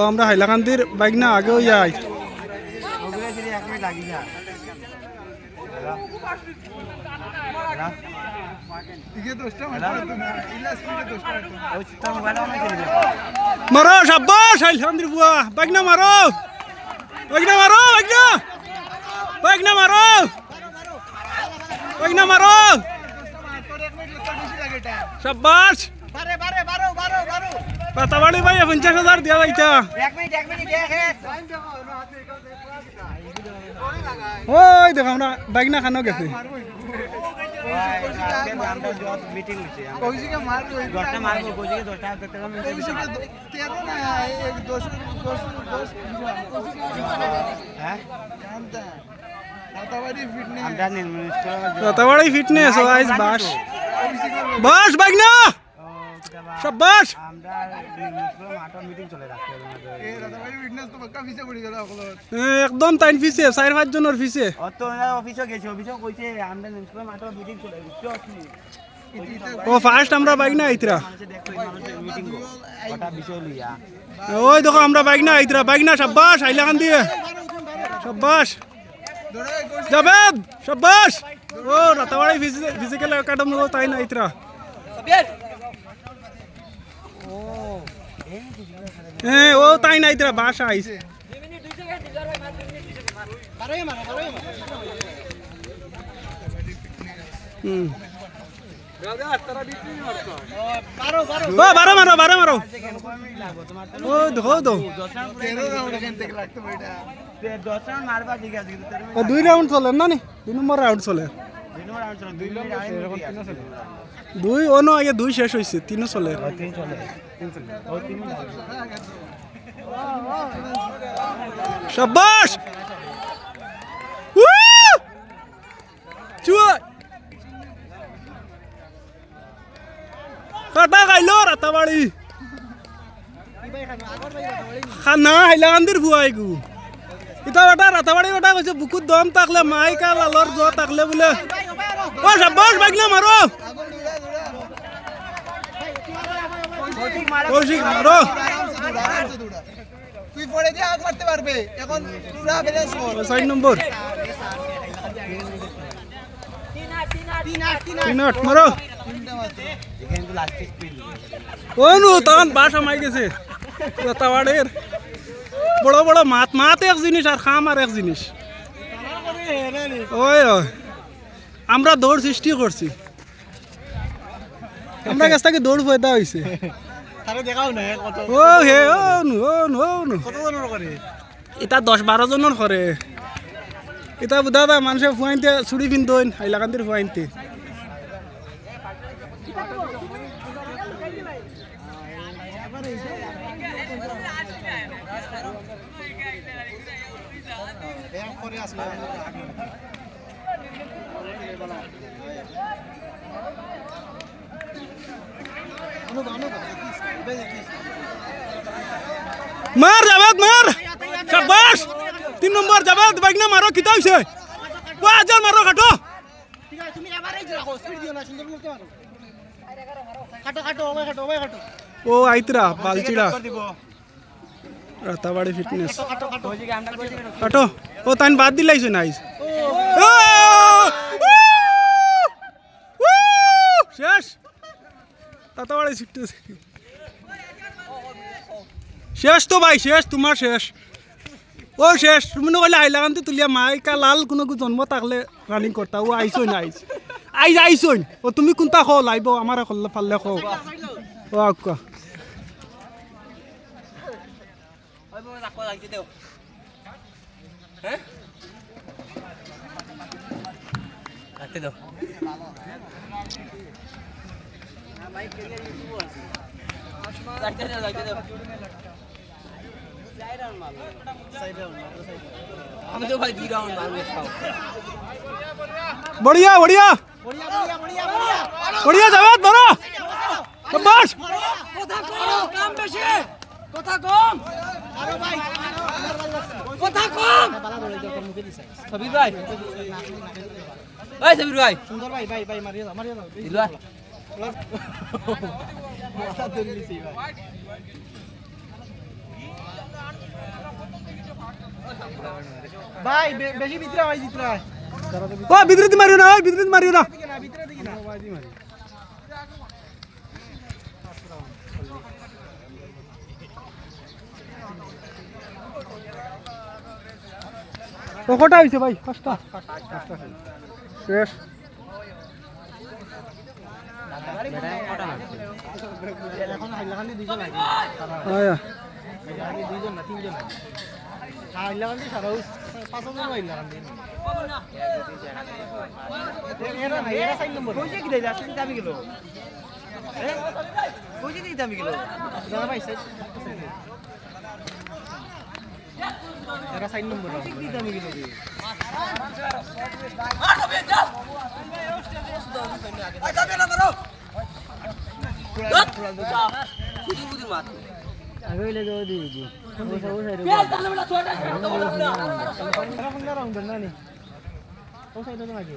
আমরা হাইলাকান্দির বাইক না আগেও যাই মারো শাবাশ হাইলাকান্দির বুয়া বাইক না মারো বাইক না মারো বাইক না মারো বাইক না মারো শাবাশ পাতাবাড়ি ভাই 50,000 দিয়া ভাইটা ওই দেখো আমরা বাইক না খানো গেছে রাতাবাড়ি ফিটনেস আইজ বাস বাস বাইক না শাবাশ একদম টাইম ফিসে 4-5 জনের ফিসে ও ফার্স্ট আমরা বাইক না আইতরা ওই দেখো আমরা বাইক না আইতরা বাইক না শাবাশ হাইলাকান্দি শাবাশ জাবেদ শাবাশ ও রাতাবাড়ি ফিজিক্যাল একাডেমি তাই না আইতরা ও তাই নাই তোরা বাসা আইছে বারো মারো ও দেখো তো 2 রাউন্ড চলে না নি 2 নম্বর রাউন্ড চলে 2 ও আগে 2 শেষ হয়েছে 3 চলে শাবাশ চুয়া কাটা গাইলো রাতাবাড়ি খানা হাইলাকান্দির ভুয়াইগু ইটা ওটা রাতাবাড়ি ওটা কইছে বুকুত দম তাকলে মাইকা লালর জ তাকলে বলে ও শাবাশ বাইক না মারো কৌশিক মারো তুই পড়ে দিয়ে আগ মারতে পারবে এখন পুরা ব্যালেন্স কর 6 নম্বর 3 মারো এখানে তো লাস্ট স্পিড ও নো তখন বাস আমাই গেছে রাতাবাড়ির বড় বড় মাত এক জিনিস আর খাম আর এক জিনিস ওই আমরা দৌড় সৃষ্টি করছি আমরা কাছ থেকে দৌড় পয়দা হইছে তারে দেখাও না কত ও হে ও নো কত জনের করে এটা 10-12 জনের করে এটা দাদা মানুষে ফুয়াইতে ছুরি পিনতোন হাইলাকান্দির ফুয়াইতে করে আসলে মার জাবেদ মার শাবাশ 3 নম্বর জাবেদ বাইক না মারো কিতা হইছে বাজার মারো কাটো ঠিক আছে তুমি এবারে রাখো স্পিড দিও না সুন্দর করতে মারো কাটো ওই কাটো ও আইতরা বালচিড়া রাতাবাড়ি ফিটনেস কাটো ও তাইন বাদ দিলাইছে নাইস শেষ রাতাবাড়ি ফিটনেস শেষ তো ভাই শেষ তোমার শেষ ও শেষ তুমি কইলে হাইলাকান্দি তুলিয়া মাইকা লাল কোনো জন্ম থাকলে রানিং করতা ও আইসই না আইসই ও তুমি কোনটা খো লাইব আমার ফাললে খো ও আকা আমি তো ভাই 2 রাউন্ড মারবো খাও बढ़िया बढ़िया बढ़िया जावेद मारो शाबाश কথা কম কাম বেশি কথা কম আরে ভাই কথা কম সাবির ভাই এই সাবির ভাই সুন্দর ভাই ভাই ভাই মারিয়া দাও দিলবা মাথা ধরে নিছি ভাই ভাই বেশি ভিতরে ভাই জিতরা ও বিদ্রুত মারিও না বিদ্রুত মারিও না ভিতরে দিকে না বাজি মারি ও কটা হইছে ভাই পাঁচটা শেষ এখন হাইলাকান্দি দুইজন লাগে আয়া হাইলাকান্দি দুইজন না তিনজন লাগে হাইলাকান্দি সারা পাঁচজন হাইলাকান্দি এরা না এরা 4 নম্বর কইছে কি দেই আসলে দামি গেল কইছে কি দামি গেল দাদা ভাই এরা 4 নম্বর কি দামি গেল আগে ले दो दी जी वो साइड पे चल बड़ा छोटा राउंड ना नी वो साइड पे आगे